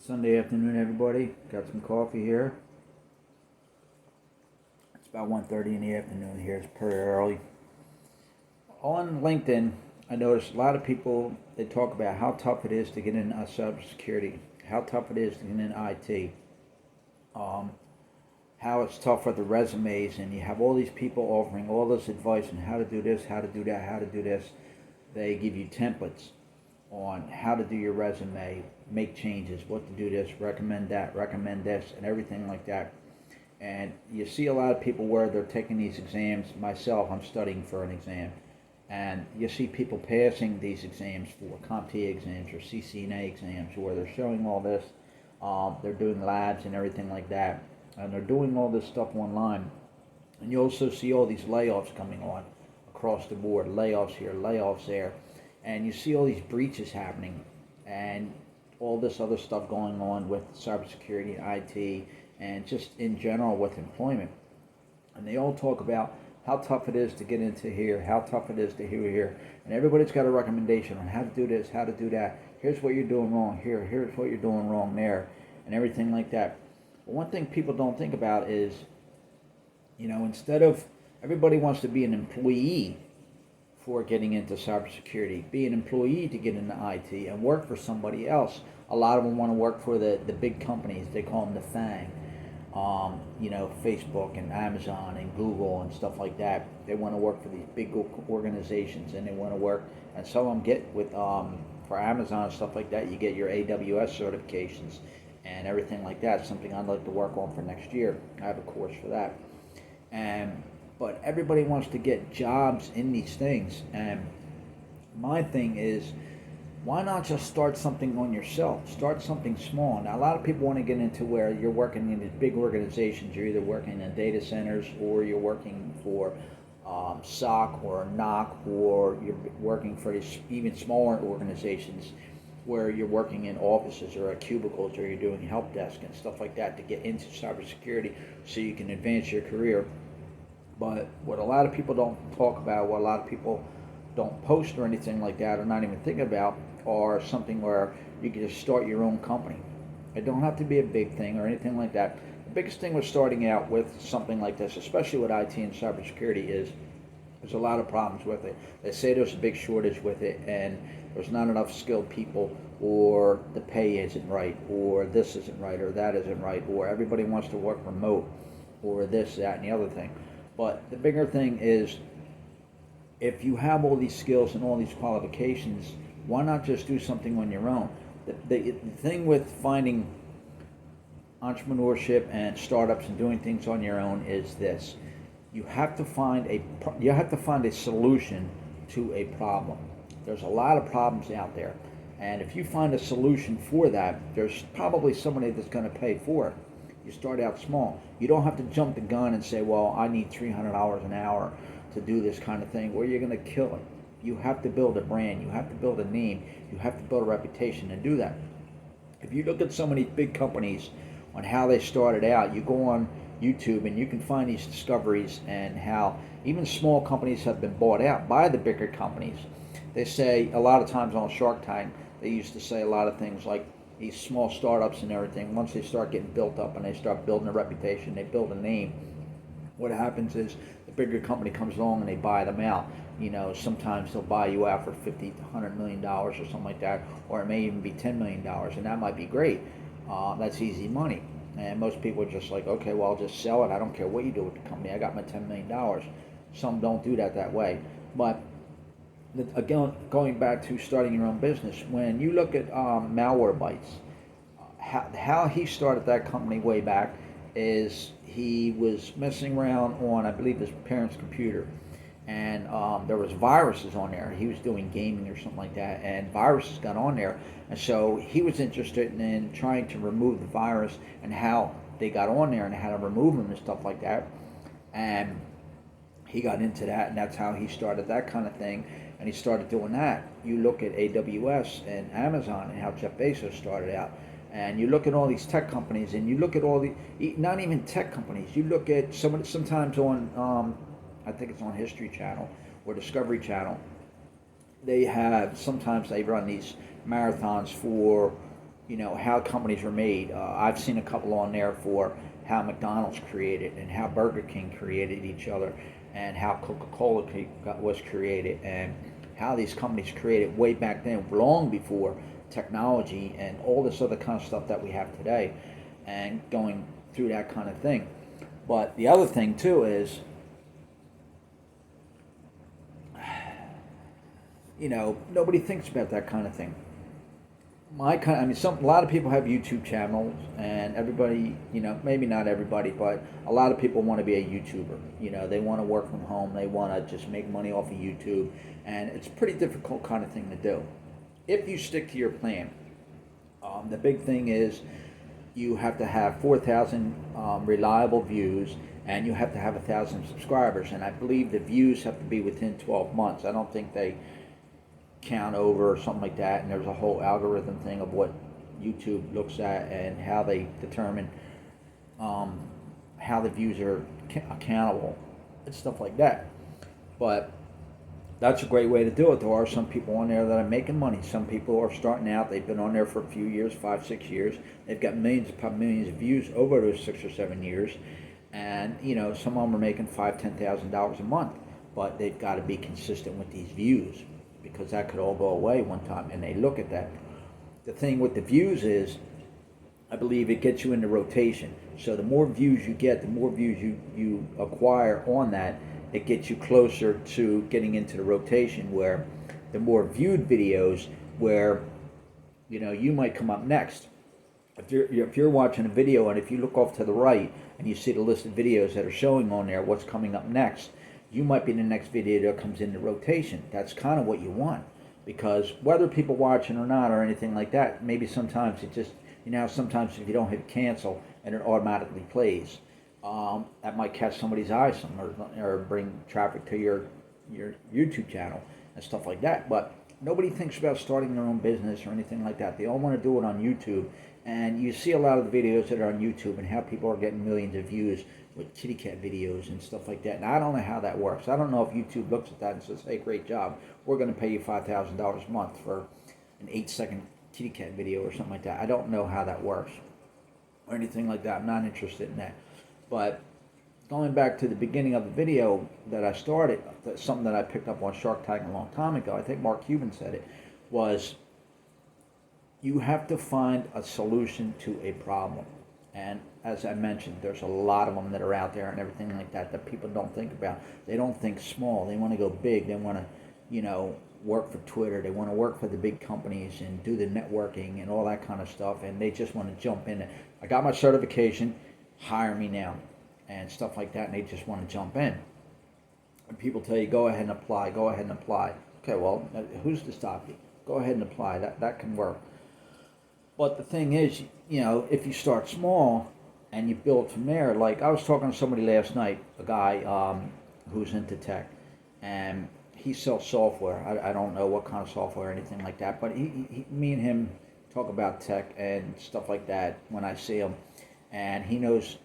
Sunday afternoon, everybody. Got some coffee here. It's about 1:30 in the afternoon here. It's pretty early. On LinkedIn, I noticed a lot of people, they talk about how tough it is to get in cybersecurity, how tough it is to get in IT, how it's tough for the resumes, and you have all these people offering all this advice on how to do this, how to do that, how to do this. They give you templates on how to do your resume, make changes, what to do this, recommend that, recommend this, and everything like that. And you see a lot of people where they're taking these exams. Myself, I'm studying for an exam. And you see people passing these exams for CompTIA exams or CCNA exams where they're showing all this. They're doing labs and everything like that. And they're doing all this stuff online. And you also see all these layoffs coming on across the board. Layoffs here, layoffs there. And you see all these breaches happening and all this other stuff going on with cybersecurity and IT and just in general with employment. And they all talk about how tough it is to get into here, how tough it is to here. And everybody's got a recommendation on how to do this, how to do that. Here's what you're doing wrong here, here's what you're doing wrong there, and everything like that. But one thing people don't think about is, instead of, everybody wants to be an employee for getting into cybersecurity, be an employee to get into IT and work for somebody else. A lot of them want to work for the big companies. They call them the FANG. Facebook and Amazon and Google and stuff like that. They want to work for these big organizations, and they want to work, and some of them get with, for Amazon and stuff like that, you get your AWS certifications and everything like that. Something I'd like to work on for next year. I have a course for that. But everybody wants to get jobs in these things. And my thing is, why not just start something on yourself? Start something small. Now, a lot of people want to get into where you're working in these big organizations. You're either working in data centers, or you're working for SOC or NOC, or you're working for these even smaller organizations where you're working in offices or at cubicles, or you're doing help desk and stuff like that to get into cybersecurity so you can advance your career. But what a lot of people don't talk about, what a lot of people don't post or anything like that, or not even think about, are something where you can just start your own company. It don't have to be a big thing or anything like that. The biggest thing with starting out with something like this, especially with IT and cybersecurity, is there's a lot of problems with it. They say there's a big shortage with it, and there's not enough skilled people, or the pay isn't right, or this isn't right, or that isn't right, or everybody wants to work remote, or this, that, and the other thing. But the bigger thing is, if you have all these skills and all these qualifications, why not just do something on your own? The thing with finding entrepreneurship and startups and doing things on your own is this: you have to find a solution to a problem. There's a lot of problems out there, and if you find a solution for that, there's probably somebody that's going to pay for it. You start out small. You don't have to jump the gun and say, well, I need $300 an hour to do this kind of thing, where you're going to kill it. You have to build a brand. You have to build a name. You have to build a reputation and do that. If you look at some of these big companies on how they started out, you go on YouTube and you can find these discoveries, and how even small companies have been bought out by the bigger companies. They say a lot of times on Shark Tank, they used to say a lot of things like, these small startups and everything, once they start getting built up and they start building a reputation, they build a name, what happens is the bigger company comes along and they buy them out. Sometimes they'll buy you out for $50 to $100 million or something like that, or it may even be $10 million, and that might be great. That's easy money. And most people are just like, okay, well, I'll just sell it. I don't care what you do with the company. I got my $10 million. Some don't do that way. But again, going back to starting your own business, when you look at Malwarebytes, how he started that company way back is he was messing around on, I believe, his parents' computer, and there was viruses on there. He was doing gaming or something like that, and viruses got on there, and so he was interested in trying to remove the virus and how they got on there and how to remove them and stuff like that. And he got into that, and that's how he started that kind of thing. And he started doing that. You look at AWS and Amazon and how Jeff Bezos started out. And you look at all these tech companies, and you look at all the, not even tech companies, you look at sometimes on, I think it's on History Channel or Discovery Channel, sometimes they run these marathons for how companies are made. I've seen a couple on there for how McDonald's created and how Burger King created each other and how Coca-Cola was created and how these companies created way back then, long before technology and all this other kind of stuff that we have today, and going through that kind of thing. But the other thing too is, nobody thinks about that kind of thing. A lot of people have YouTube channels, and everybody, maybe not everybody, but a lot of people want to be a YouTuber. They want to work from home. They want to just make money off of YouTube, and it's a pretty difficult kind of thing to do. If you stick to your plan, the big thing is you have to have 4,000 reliable views, and you have to have 1,000 subscribers. And I believe the views have to be within 12 months. I don't think they count over or something like that, and there's a whole algorithm thing of what YouTube looks at and how they determine how the views are accountable and stuff like that. But that's a great way to do it. There are some people on there that are making money. Some people are starting out. They've been on there for a few years, 5-6 years. They've got millions of views over those 6 or 7 years, and some of them are making $5,000-$10,000 a month. But they've got to be consistent with these views, because that could all go away one time, and they look at that. The thing with the views is, I believe it gets you into rotation. So the more views you get, the more views you acquire on that, it gets you closer to getting into the rotation, where the more viewed videos, where you might come up next. If you're watching a video, and if you look off to the right and you see the list of videos that are showing on there what's coming up next, you might be the next video that comes into rotation. That's kind of what you want, because whether people watching or not or anything like that, maybe sometimes it just, sometimes if you don't hit cancel and it automatically plays, that might catch somebody's eye or bring traffic to your YouTube channel and stuff like that. But nobody thinks about starting their own business or anything like that. They all want to do it on YouTube, and you see a lot of the videos that are on YouTube and how people are getting millions of views with kitty cat videos and stuff like that. And I don't know how that works. I don't know if YouTube looks at that and says, hey, great job, we're going to pay you $5,000 a month for an 8-second kitty cat video or something like that. I don't know how that works or anything like that. I'm not interested in that. But going back to the beginning of the video that I started, something that I picked up on Shark Tank a long time ago, I think Mark Cuban said it, was you have to find a solution to a problem. And as I mentioned, there's a lot of them that are out there and everything like that people don't think about. They don't think small. They want to go big. They want to, work for Twitter. They want to work for the big companies and do the networking and all that kind of stuff. And they just want to jump in. I got my certification. Hire me now, and stuff like that. And they just want to jump in. And people tell you, go ahead and apply. Go ahead and apply. Okay, well, who's to stop you? Go ahead and apply. That can work. But the thing is, if you start small and you build from there, like I was talking to somebody last night, a guy who's into tech, and he sells software. I don't know what kind of software or anything like that, but me and him talk about tech and stuff like that when I see him, and he knows,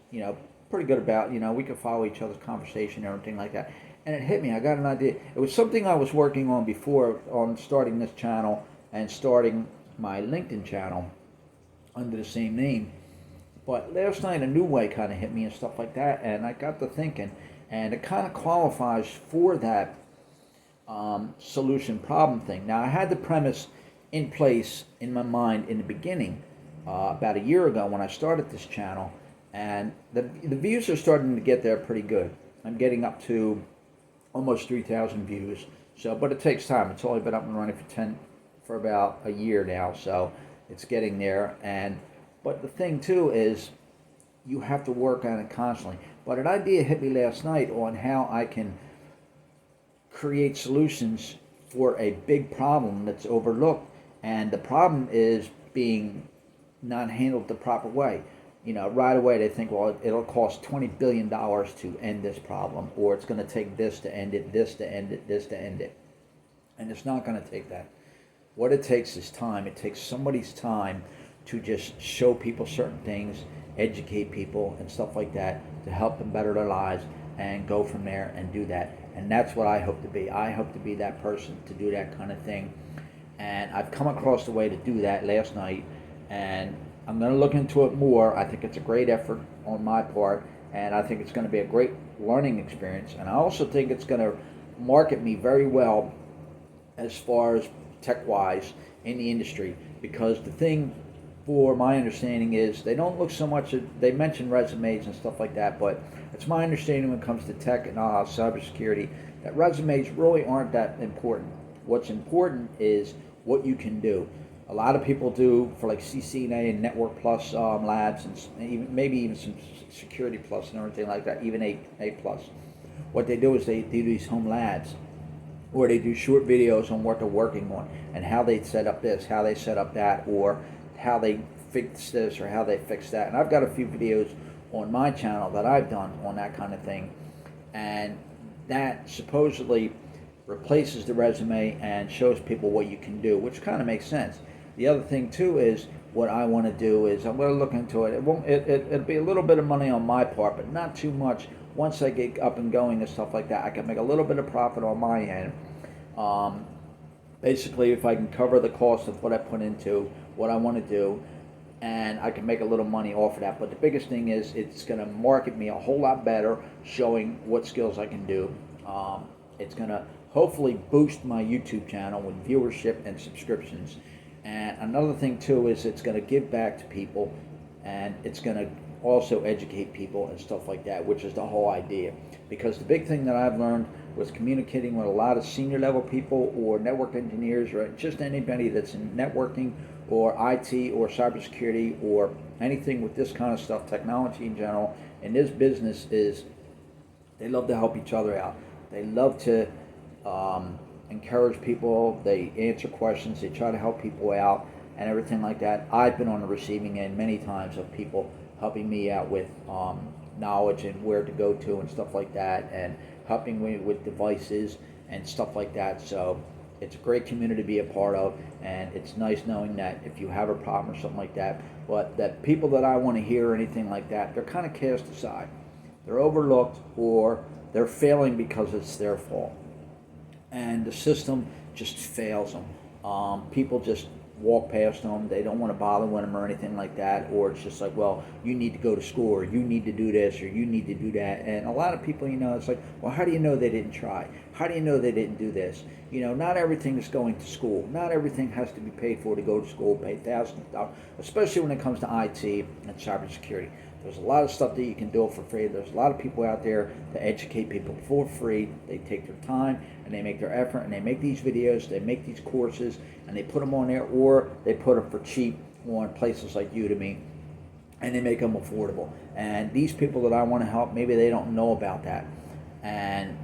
pretty good about, we can follow each other's conversation and everything like that. And it hit me. I got an idea. It was something I was working on before, on starting this channel and starting my LinkedIn channel under the same name. But last night a new way kind of hit me and stuff like that, and I got to thinking, and it kind of qualifies for that solution problem thing. Now, I had the premise in place in my mind in the beginning, about a year ago when I started this channel, and the views are starting to get there pretty good. I'm getting up to almost 3,000 views. So, but it takes time. It's only been up and running for about a year now, so it's getting there. But the thing too is, you have to work on it constantly. But an idea hit me last night on how I can create solutions for a big problem that's overlooked, and the problem is being not handled the proper way. Right away they think, well, it'll cost $20 billion to end this problem, or it's going to take this to end it, this to end it, this to end it. And it's not going to take that. What it takes is time. It takes somebody's time to just show people certain things, educate people and stuff like that, to help them better their lives, and go from there and do that. And that's what I hope to be. I hope to be that person to do that kind of thing. And I've come across the way to do that last night. And I'm going to look into it more. I think it's a great effort on my part, and I think it's going to be a great learning experience. And I also think it's going to market me very well as far as tech-wise in the industry, because the thing, for my understanding, is they don't look so much at, they mention resumes and stuff like that, but it's my understanding when it comes to tech and cybersecurity that resumes really aren't that important. What's important is what you can do. A lot of people do for like CCNA and Network Plus labs, and even maybe even some Security Plus and everything like that, even A Plus. What they do is they do these home labs, or they do short videos on what they're working on and how they set up this, how they set up that, or how they fix this or how they fix that. And I've got a few videos on my channel that I've done on that kind of thing, and that supposedly replaces the resume and shows people what you can do, which kind of makes sense. The other thing too is what I want to do is I'm going to look into it. It'll be a little bit of money on my part, but not too much. Once I get up and going and stuff like that, I can make a little bit of profit on my end. Basically, if I can cover the cost of what I put into what I want to do, and I can make a little money off of that. But the biggest thing is it's going to market me a whole lot better, showing what skills I can do. It's going to hopefully boost my YouTube channel with viewership and subscriptions. And another thing too is it's going to give back to people, and it's going to also educate people and stuff like that, which is the whole idea. Because the big thing that I've learned was communicating with a lot of senior level people or network engineers, or just anybody that's in networking or IT or cybersecurity or anything with this kind of stuff, technology in general, in this business, is they love to help each other out. They love to encourage people, they answer questions, they try to help people out and everything like that. I've been on the receiving end many times of people helping me out with knowledge and where to go to and stuff like that, and helping me with devices and stuff like that. So it's a great community to be a part of, and it's nice knowing that if you have a problem or something like that, but that people that I want to hear or anything like that, they're kind of cast aside. They're overlooked, or they're failing because it's their fault. And the system just fails them. People just walk past them. They don't want to bother with them or anything like that. Or it's just like, well, you need to go to school, or you need to do this, or you need to do that. And a lot of people, it's like, well, how do you know they didn't try? How do you know they didn't do this? Not everything is going to school. Not everything has to be paid for to go to school, pay thousands of dollars, especially when it comes to IT and cybersecurity. There's a lot of stuff that you can do for free. There's a lot of people out there to educate people for free. They take their time and they make their effort, and they make these videos, they make these courses, and they put them on there, or they put them for cheap on places like Udemy, and they make them affordable. And these people that I want to help, maybe they don't know about that. And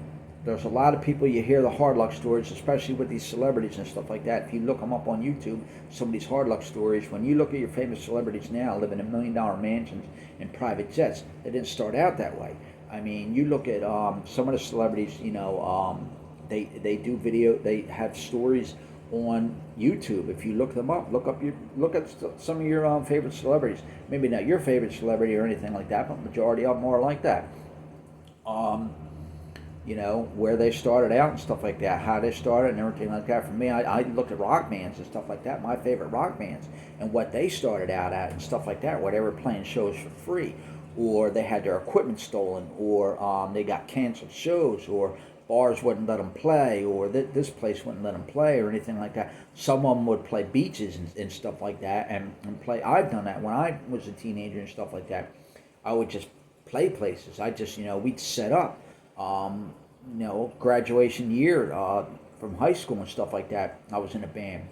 there's a lot of people, you hear the hard luck stories, especially with these celebrities and stuff like that. If you look them up on YouTube, some of these hard luck stories, when you look at your famous celebrities now living in $1 million mansions and private jets, they didn't start out that way. I mean, you look at some of the celebrities, they do video, they have stories on YouTube. If you look them up, look at some of your favorite celebrities. Maybe not your favorite celebrity or anything like that, but majority of them are like that. Where they started out and stuff like that, how they started and everything like that. For me, I look at rock bands and stuff like that, my favorite rock bands, and what they started out at and stuff like that, where they were playing shows for free, or they had their equipment stolen, or they got canceled shows, or bars wouldn't let them play, or this place wouldn't let them play, or anything like that. Some of them would play beaches and stuff like that, and play. I've done that when I was a teenager and stuff like that. I would just play places. We'd set up. Graduation year from high school and stuff like that, I was in a band.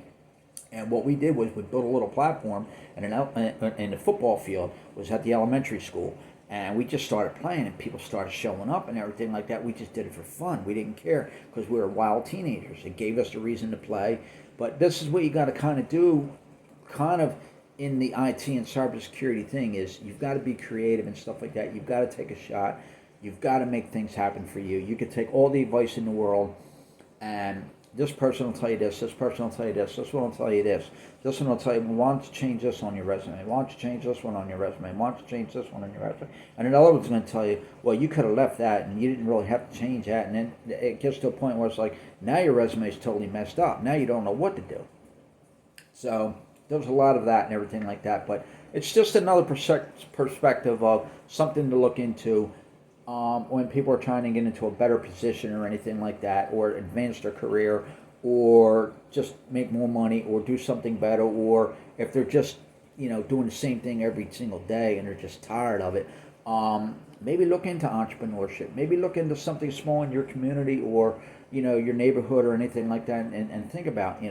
And what we did was we built a little platform in the football field, was at the elementary school. And we just started playing, and people started showing up and everything like that. We just did it for fun. We didn't care, because we were wild teenagers. It gave us a reason to play. But this is what you got to kind of do, in the IT and cybersecurity thing, is you've got to be creative and stuff like that. You've got to take a shot. You've got to make things happen for you. You could take all the advice in the world, and this person will tell you this person will tell you this one will tell you this one will tell you, well, why don't you change this on your resume? Why don't you change this one on your resume? Why don't you change this one on your resume? And another one's going to tell you, well, you could have left that, and you didn't really have to change that. And then it gets to a point where it's like, now your resume is totally messed up. Now you don't know what to do. So there's a lot of that and everything like that. But it's just another perspective of something to look into when people are trying to get into a better position or anything like that, or advance their career, or just make more money, or do something better, or if they're just doing the same thing every single day and they're just tired of it. Maybe look into entrepreneurship. Maybe look into something small in your community or your neighborhood or anything like that, and think about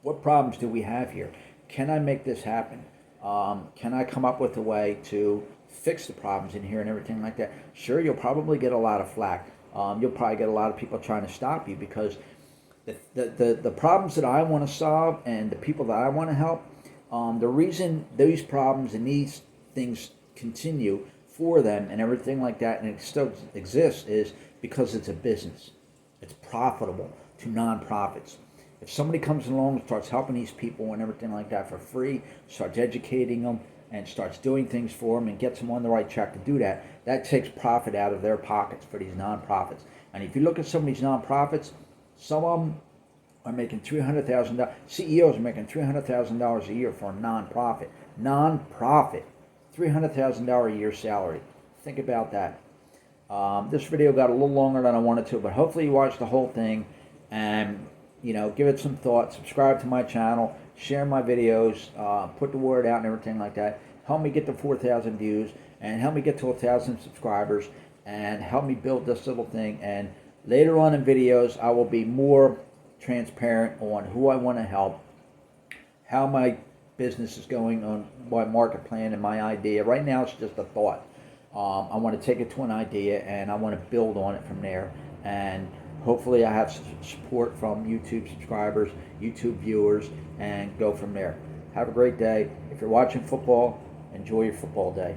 what problems do we have here? Can I make this happen? Can I come up with a way to fix the problems in here and everything like that? Sure, you'll probably get a lot of flack. You'll probably get a lot of people trying to stop you, because the problems that I want to solve and the people that I want to help, the reason these problems and these things continue for them and everything like that, and it still exists, is because it's a business. It's profitable to nonprofits. If somebody comes along and starts helping these people and everything like that for free, starts educating them, and starts doing things for them and gets them on the right track to do that, that takes profit out of their pockets for these nonprofits. And if you look at some of these nonprofits, some of them are making $300,000. CEOs are making $300,000 a year for a nonprofit. Nonprofit, $300,000 a year salary. Think about that. This video got a little longer than I wanted to, but hopefully you watched the whole thing and give it some thought. Subscribe to my channel, share my videos, put the word out and everything like that. Help me get to 4,000 views, and help me get to 1,000 subscribers, and help me build this little thing. And later on in videos, I will be more transparent on who I want to help, how my business is going, on my market plan and my idea. Right now, it's just a thought. I want to take it to an idea, and I want to build on it from there. And hopefully I have support from YouTube subscribers, YouTube viewers, and go from there. Have a great day. If you're watching football, enjoy your football day.